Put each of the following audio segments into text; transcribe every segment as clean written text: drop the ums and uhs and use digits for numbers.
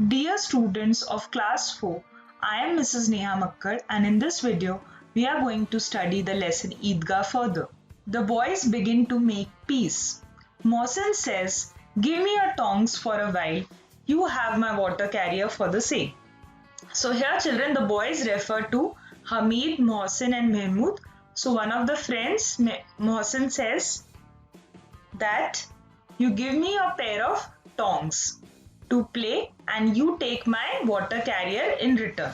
Dear students of class 4, I am Mrs. Neha Makkar and in this video we are going to study the lesson Eidgah further. The boys begin to make peace. Mohsin says, "Give me your tongs for a while. You have my water carrier for the same." So here children, the boys refer to Hamid, Mohsin and Mehmood. So one of the friends, Mohsin, says that you give me a pair of tongs to play and you take my water carrier in return.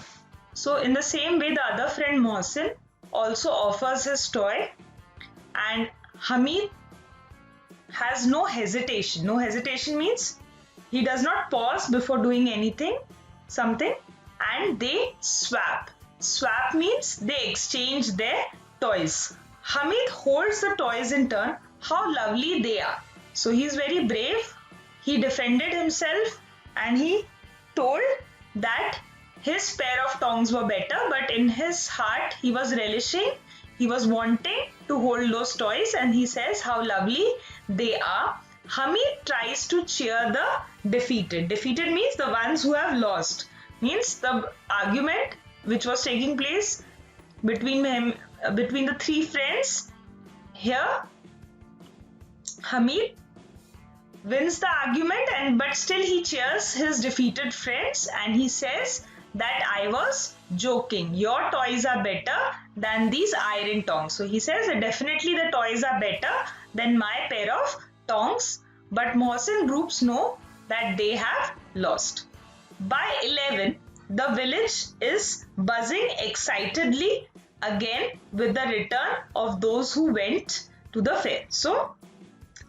So in the same way, the other friend Mohsin also offers his toy, and Hamid has no hesitation. No hesitation means he does not pause before doing something, and they swap. Swap means they exchange their toys. Hamid holds the toys in turn. How lovely they are. So he is very brave. He defended himself and he told that his pair of tongs were better, but in his heart he was relishing, he was wanting to hold those toys, and he says how lovely they are. Hamid tries to cheer the defeated. Defeated means the ones who have lost. Means the argument which was taking place between the three friends. Here Hamid wins the argument, but still he cheers his defeated friends and he says that I was joking. Your toys are better than these iron tongs. So he says that definitely the toys are better than my pair of tongs, but Mohsin groups know that they have lost. By 11, the village is buzzing excitedly again with the return of those who went to the fair. So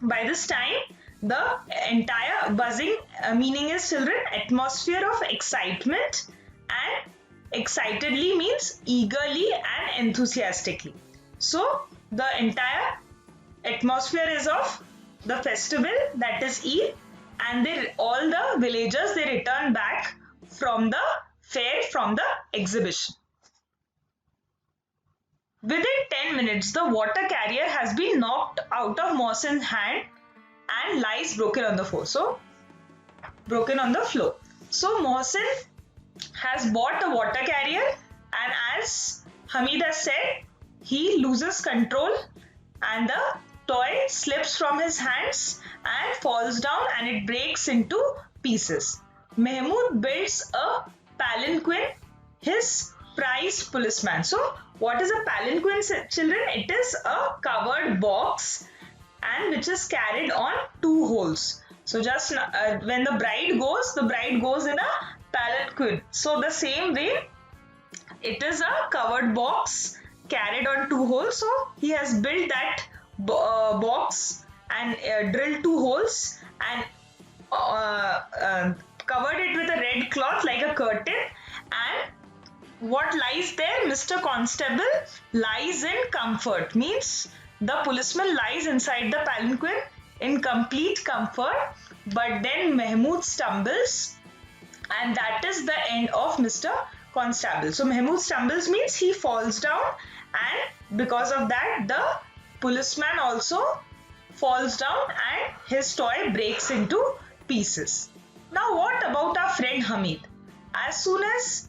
by this time, the entire buzzing meaning is children atmosphere of excitement, and excitedly means eagerly and enthusiastically. So the entire atmosphere is of the festival, that is Eid, and all the villagers, they return back from the fair, from the exhibition. Within 10 minutes, the water carrier has been knocked out of Mohsin's hand and lies broken on the floor. So Mohsin has bought a water carrier, and as Hamid has said, he loses control and the toy slips from his hands and falls down and it breaks into pieces. Mehmood builds a palanquin, his prized policeman. So what is a palanquin, children? It is a covered box and which is carried on two holes. So just when the bride goes in a palanquin. So the same way, it is a covered box carried on two holes. So he has built that box and drilled two holes and covered it with a red cloth like a curtain, and what lies there? Mr. Constable lies in comfort, means the policeman lies inside the palanquin in complete comfort, but then Mehmood stumbles, and that is the end of Mr. Constable. So Mehmood stumbles means he falls down, and because of that the policeman also falls down and his toy breaks into pieces. Now what about our friend Hamid? As soon as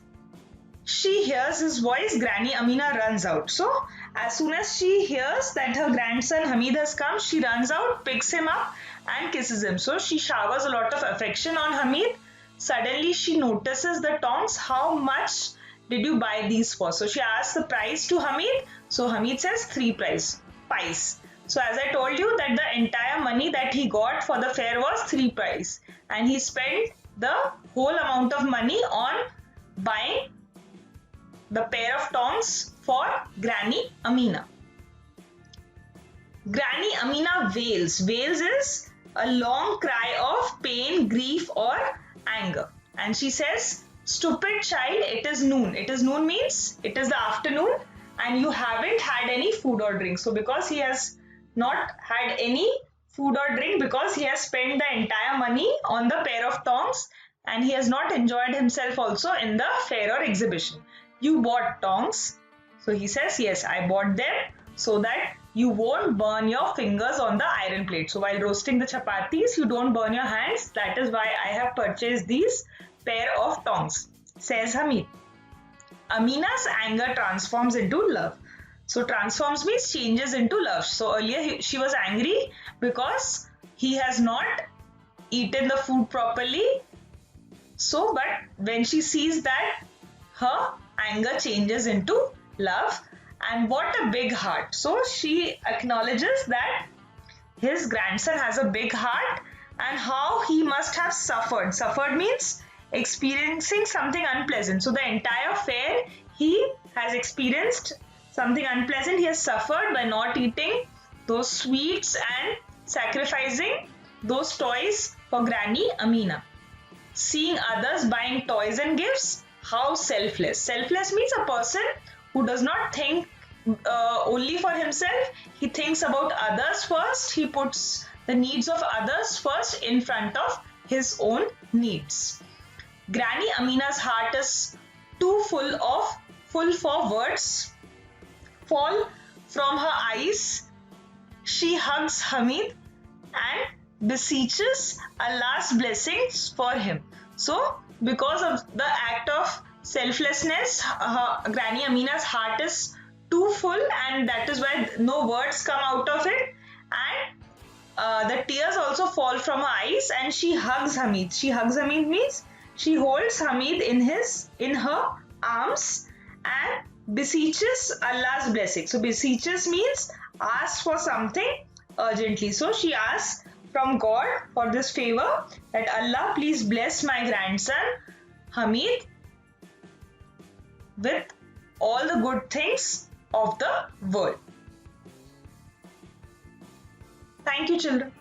she hears his voice, Granny Amina runs out. So as soon as she hears that her grandson Hamid has come, she runs out, picks him up and kisses him. So she showers a lot of affection on Hamid. Suddenly she notices the tongs. How much did you buy these for? So she asks the price to Hamid. So Hamid says 3 pies. So as I told you that the entire money that he got for the fair was 3 pies, and he spent the whole amount of money on buying the pair of tongs for Granny Amina. Granny Amina wails. Wails is a long cry of pain, grief or anger. And she says, "Stupid child, it is noon." It is noon means it is the afternoon and you haven't had any food or drink. So because he has not had any food or drink, because he has spent the entire money on the pair of tongs and he has not enjoyed himself also in the fair or exhibition. "You bought tongs?" So he says, "Yes, I bought them so that you won't burn your fingers on the iron plate. So while roasting the chapatis, you don't burn your hands. That is why I have purchased these pair of tongs, says Hamid. Amina's anger transforms into love. So transforms means changes into love. So earlier she was angry because he has not eaten the food properly. So, but when she sees that, her anger changes into love. And what a big heart. So she acknowledges that his grandson has a big heart and how he must have suffered. Suffered means experiencing something unpleasant. So the entire fair, he has experienced something unpleasant. He has suffered by not eating those sweets and sacrificing those toys for Granny Amina. Seeing others buying toys and gifts, how selfless. Selfless means a person who does not think only for himself. He thinks about others first. He puts the needs of others first in front of his own needs. Granny Amina's heart is too full for words fall from her eyes. She hugs Hamid and beseeches Allah's blessings for him. So, because of the act of selflessness, Granny Amina's heart is too full, and that is why no words come out of it. And the tears also fall from her eyes, and she hugs Hamid. She hugs Hamid means she holds Hamid in her arms and beseeches Allah's blessing. So beseeches means asks for something urgently. So she asks from God for this favor that Allah please bless my grandson Hamid with all the good things of the world. Thank you, children.